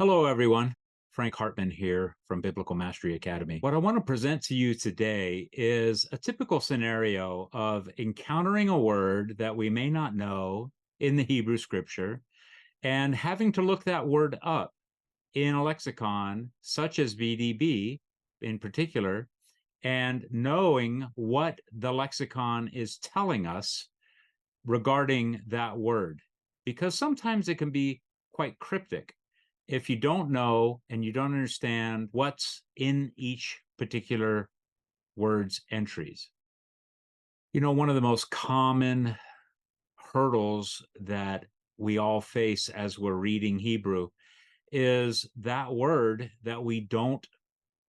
Hello, everyone. Frank Hartman here from Biblical Mastery Academy. What I want to present to you today is a typical scenario of encountering a word that we may not know in the Hebrew scripture and having to look that word up in a lexicon such as BDB in particular, and knowing what the lexicon is telling us regarding that word, because sometimes it can be quite cryptic if you don't know and you don't understand what's in each particular word's entries. You know, one of the most common hurdles that we all face as we're reading Hebrew is that word that we don't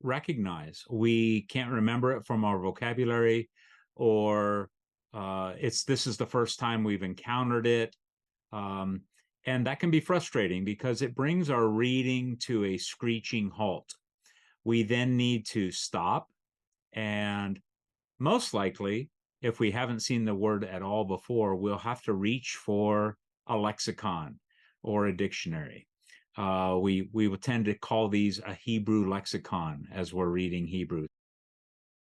recognize. We can't remember it from our vocabulary, or this is the first time we've encountered it. Um, and that can be frustrating because it brings our reading to a screeching halt. We then need to stop, and most likely, if we haven't seen the word at all before, we'll have to reach for a lexicon or a dictionary. We will tend to call these a Hebrew lexicon as we're reading Hebrew.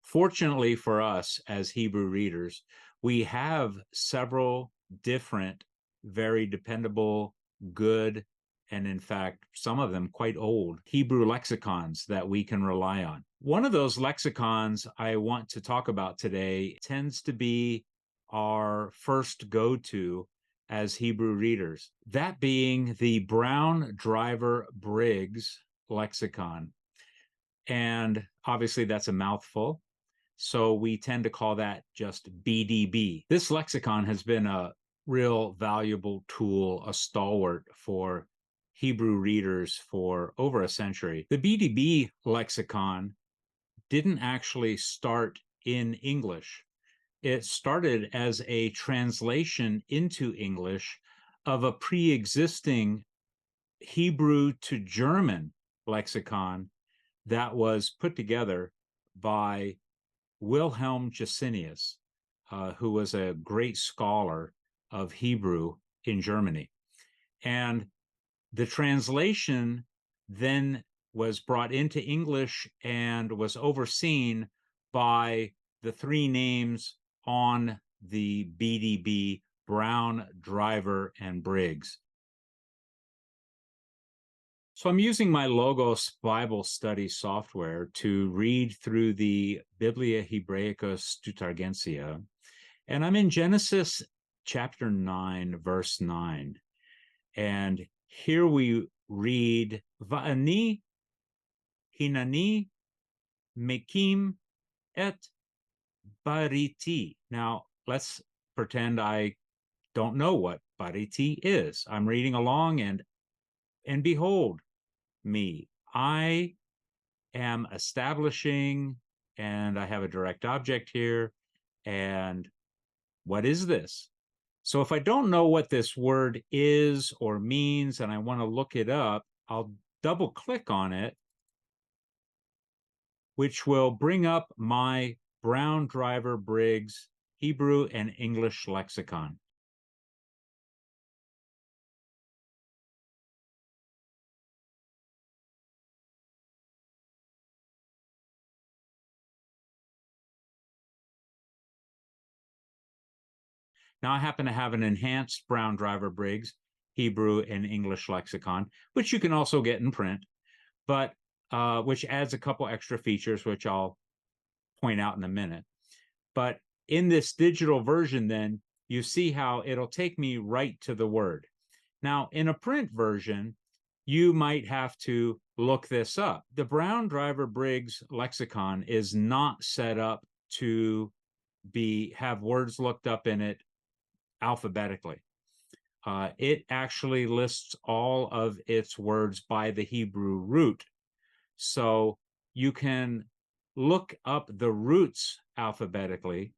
Fortunately for us as Hebrew readers, we have several different, very dependable, good, and in fact, some of them quite old Hebrew lexicons that we can rely on. One of those lexicons I want to talk about today tends to be our first go-to as Hebrew readers, that being the Brow-Driver-Briggs lexicon. And obviously, that's a mouthful. So we tend to call that just BDB. This lexicon has been a real valuable tool, a stalwart for Hebrew readers for over a century. The BDB lexicon didn't actually start in English. It started as a translation into English of a pre-existing Hebrew to German lexicon that was put together by Wilhelm Gesenius, who was a great scholar of Hebrew in Germany. And the translation then was brought into English and was overseen by the three names on the BDB: Brown, Driver, and Briggs. So I'm using my Logos Bible study software to read through the Biblia Hebraica Stutargensia, and I'm in Genesis chapter 9, verse 9. And here we read, Va'ani hinani mekim et bariti. Now, let's pretend I don't know what bariti is. I'm reading along, and behold, me. I am establishing, and I have a direct object here. And what is this? So if I don't know what this word is or means, and I want to look it up, I'll double click on it, which will bring up my Brown-Driver-Briggs Hebrew and English lexicon. Now, I happen to have an enhanced Brown-Driver-Briggs Hebrew and English lexicon, which you can also get in print, but which adds a couple extra features, which I'll point out in a minute. But in this digital version, then, you see how it'll take me right to the word. Now, in a print version, you might have to look this up. The Brown-Driver-Briggs lexicon is not set up to have words looked up in it alphabetically. It actually lists all of its words by the Hebrew root. So you can look up the roots alphabetically,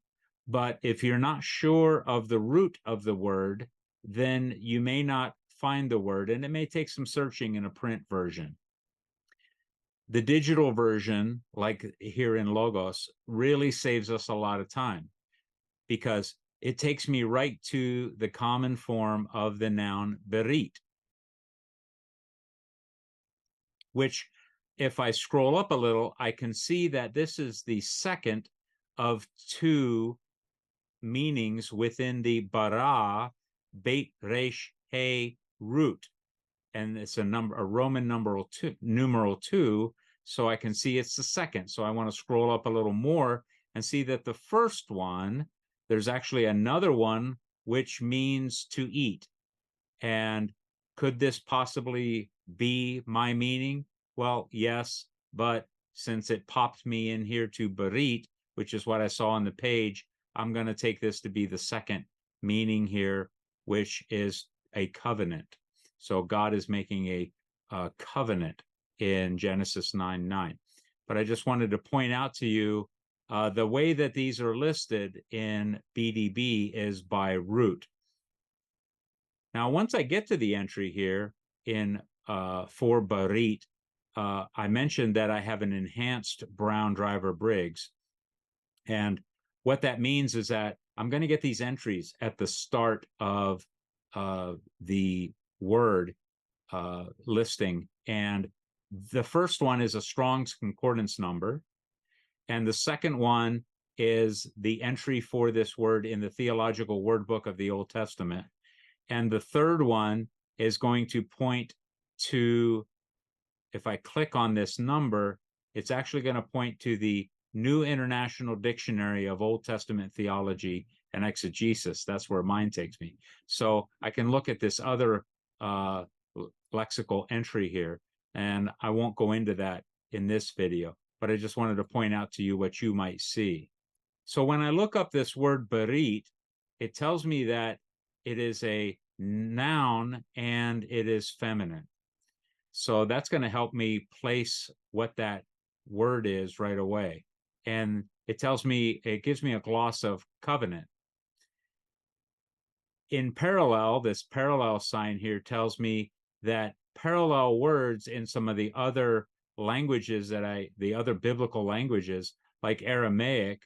but if you're not sure of the root of the word, then you may not find the word, and it may take some searching in a print version. The digital version, like here in Logos, really saves us a lot of time because it takes me right to the common form of the noun berit. which if I scroll up a little, I can see that this is the second of two meanings within the bara, beit, resh, he root. And it's a Roman numeral two. So I can see it's the second. So I want to scroll up a little more and see that the first one, there's actually another one which means to eat. And could this possibly be my meaning? Well, yes, but since it popped me in here to berit, which is what I saw on the page, I'm going to take this to be the second meaning here, which is a covenant. So God is making a covenant in Genesis 9:9. But I just wanted to point out to you the way that these are listed in BDB is by root. Now, once I get to the entry here in for berit, I mentioned that I have an enhanced Brow-Driver-Briggs. And what that means is that I'm going to get these entries at the start of the word listing. And the first one is a Strong's Concordance number. And the second one is the entry for this word in the Theological Word Book of the Old Testament. And the third one is going to point to, if I click on this number, it's actually going to point to the New International Dictionary of Old Testament Theology and Exegesis. That's where mine takes me. So I can look at this other lexical entry here, and I won't go into that in this video, but I just wanted to point out to you what you might see. So when I look up this word berit, it tells me that it is a noun and it is feminine. So that's going to help me place what that word is right away. And it tells me, it gives me a gloss of covenant. In parallel, this parallel sign here tells me that parallel words in some of the other languages the other biblical languages, like Aramaic,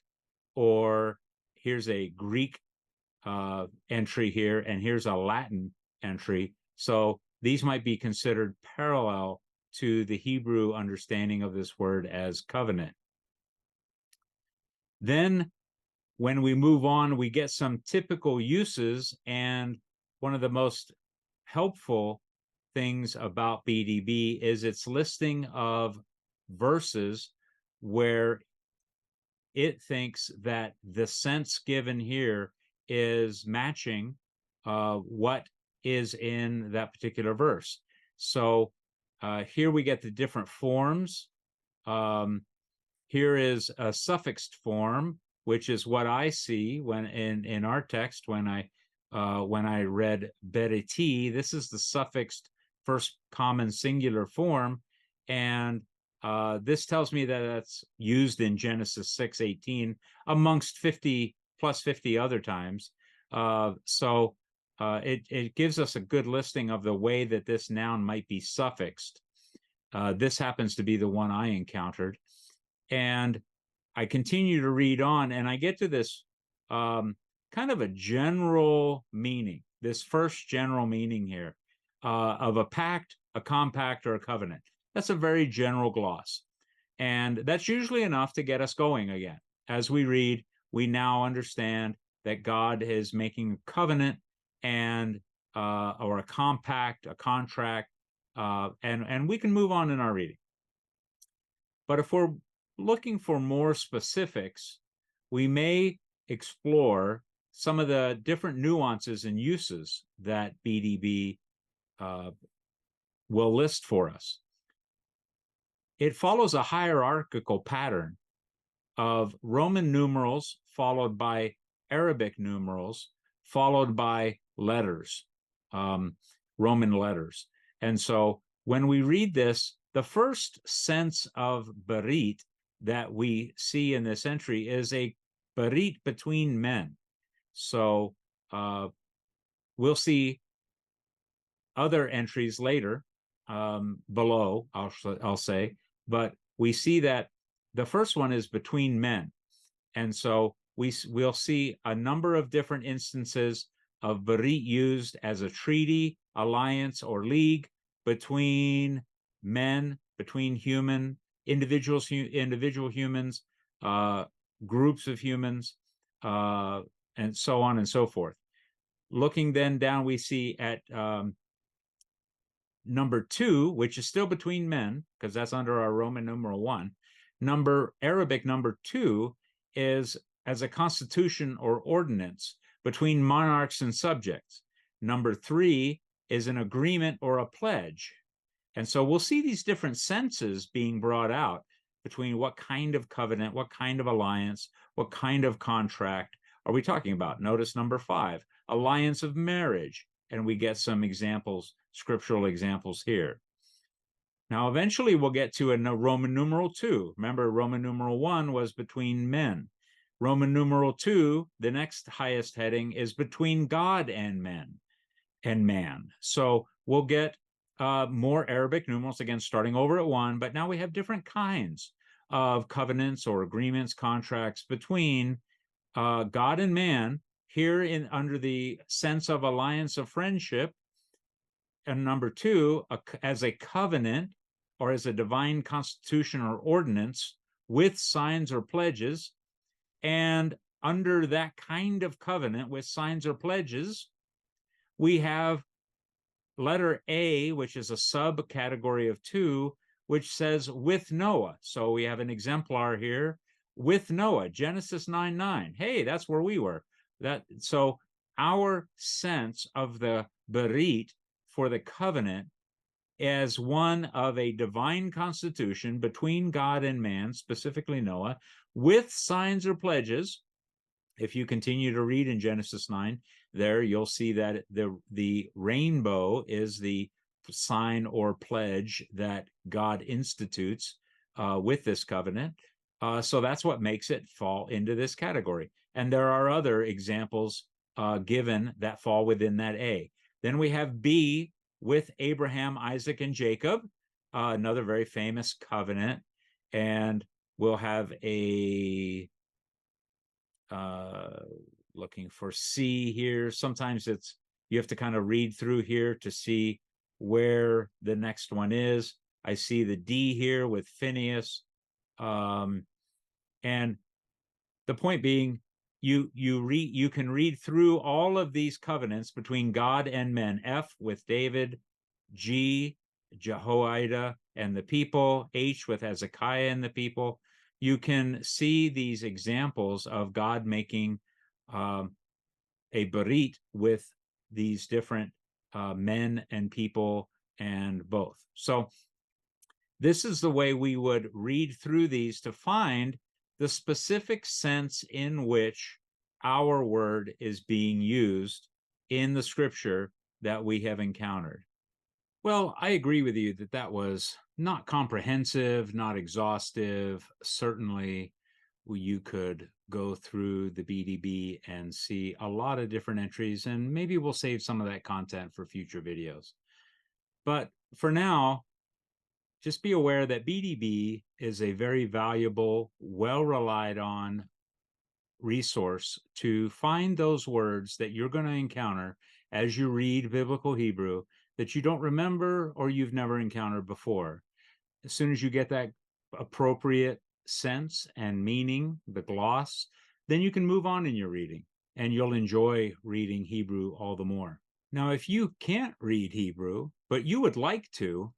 or here's a Greek entry here, and here's a Latin entry. So these might be considered parallel to the Hebrew understanding of this word as covenant. Then when we move on, we get some typical uses, and one of the most helpful things about BDB is its listing of verses where it thinks that the sense given here is matching what is in that particular verse. So here we get the different forms. Here is a suffixed form, which is what I see when in our text when I read beriti. This is the suffixed first common singular form, and this tells me that that's used in Genesis 6:18 amongst 50 plus 50 other times. So it gives us a good listing of the way that this noun might be suffixed. This happens to be the one I encountered. And I continue to read on, and I get to this kind of a general meaning, this first general meaning here of a pact, a compact, or a covenant. That's a very general gloss. And that's usually enough to get us going again. As we read, we now understand that God is making a covenant and or a compact, a contract, and we can move on in our reading. But if we're looking for more specifics, we may explore some of the different nuances and uses that BDB will list for us. It follows a hierarchical pattern of Roman numerals followed by Arabic numerals followed by letters, Roman letters. And so when we read this, the first sense of berit that we see in this entry is a berit between men. So we'll see other entries later below, I'll say, but we see that the first one is between men. And so we'll see a number of different instances of berit used as a treaty, alliance, or league between men, between individual humans, groups of humans, and so on and so forth. Looking then down, we see at number 2, which is still between men, because that's under our Roman numeral 1. Arabic number 2 is as a constitution or ordinance between monarchs and subjects. Number 3 is an agreement or a pledge. And so we'll see these different senses being brought out between what kind of covenant, what kind of alliance, what kind of contract are we talking about. Notice number 5, alliance of marriage. And we get some examples, scriptural examples here. Now, eventually we'll get to a Roman numeral 2. Remember, Roman numeral 1 was between men. Roman numeral 2, the next highest heading, is between God and men and man. So we'll get more Arabic numerals, again, starting over at 1, but now we have different kinds of covenants or agreements, contracts between God and man, here under the sense of alliance of friendship. And number 2, as a covenant or as a divine constitution or ordinance with signs or pledges. And under that kind of covenant with signs or pledges, we have letter A, which is a subcategory of 2, which says with Noah. So we have an exemplar here with Noah, Genesis 9:9. Hey, that's where we were. So our sense of the berit for the covenant as one of a divine constitution between God and man, specifically Noah, with signs or pledges. If you continue to read in Genesis 9, there you'll see that the rainbow is the sign or pledge that God institutes with this covenant. So that's what makes it fall into this category. And there are other examples given that fall within that A. Then we have B with Abraham, Isaac, and Jacob, another very famous covenant. And we'll have a looking for C here. Sometimes you have to kind of read through here to see where the next one is. I see the D here with Phineas. And the point being, you can read through all of these covenants between God and men. F with David, G, Jehoiada and the people, H with Hezekiah and the people. You can see these examples of God making a berit with these different men and people and both. So this is the way we would read through these to find the specific sense in which our word is being used in the scripture that we have encountered. Well, I agree with you that that was not comprehensive, not exhaustive. Certainly, you could go through the BDB and see a lot of different entries, and maybe we'll save some of that content for future videos. But for now, just be aware that BDB is a very valuable, well-relied on resource to find those words that you're going to encounter as you read biblical Hebrew that you don't remember or you've never encountered before. As soon as you get that appropriate sense and meaning, the gloss, then you can move on in your reading and you'll enjoy reading Hebrew all the more. Now, if you can't read Hebrew, but you would like to,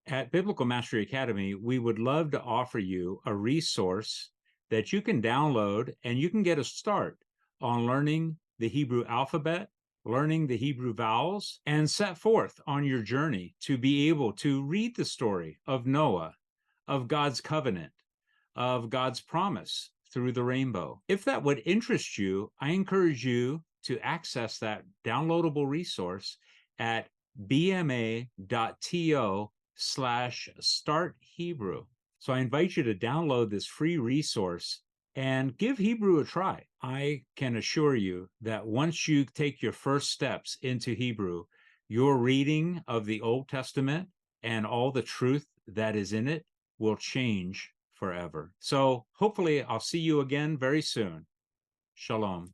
at Biblical Mastery Academy, we would love to offer you a resource that you can download and you can get a start on learning the Hebrew alphabet, learning the Hebrew vowels, and set forth on your journey to be able to read the story of Noah, of God's covenant, of God's promise through the rainbow. If that would interest you, I encourage you to access that downloadable resource at bma.to/start Hebrew. So I invite you to download this free resource and give Hebrew a try. I can assure you that once you take your first steps into Hebrew, your reading of the Old Testament and all the truth that is in it will change forever. So hopefully I'll see you again very soon. Shalom.